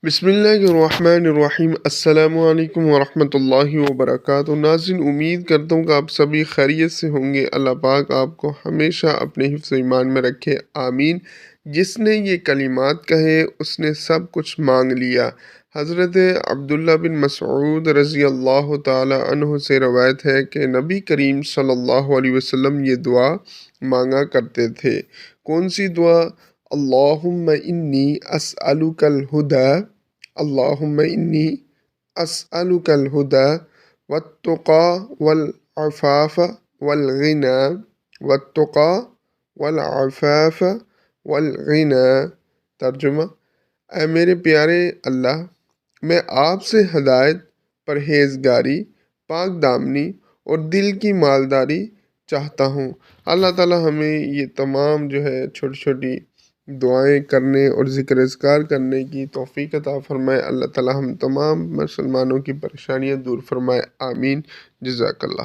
बिस्मिल्लाहिर्रहमानिर्रहीम। अस्सलामु अलैकुम वरहमतुल्लाहि वबरकातुहू। नाज़रीन, उम्मीद करता हूँ कि आप सभी खैरियत से होंगे। अल्लाह पाक आपको हमेशा अपने हिफ्ज़ ईमान में रखे, आमीन। जिसने ये कलिमात कहे उसने सब कुछ मांग लिया। हज़रत अब्दुल्ला बिन मसऊद रज़ी अल्लाह ताला अन्हु से रवायत है कि नबी करीम सल्लल्लाहु अलैहि वसल्लम ये दुआ मांगा करते थे। कौन सी दुआ? अल्लाहुम्मा इन्नी अस्अलुकल हुदा, अल्लाहुम्मा इन्नी अस्अलुकल हुदा वत्तुका वल अफ़ाफ़ वल गिना, वत्तुका वल अफ़ाफ़ वल गिना। तर्जुमा: ऐ मेरे प्यारे अल्लाह, मैं आपसे हदायत, परहेज़गारी, पाक दामनी और दिल की मालदारी चाहता हूँ। अल्लाह ताला हमें ये तमाम जो है छोटी छोटी दुआएं करने और ज़िक्र अज़कार करने की तौफ़ीक़ अता फ़रमाए। अल्लाह ताला हम तमाम मुसलमानों की परेशानियाँ दूर फ़रमाए, आमीन। जज़ाकल्लाह।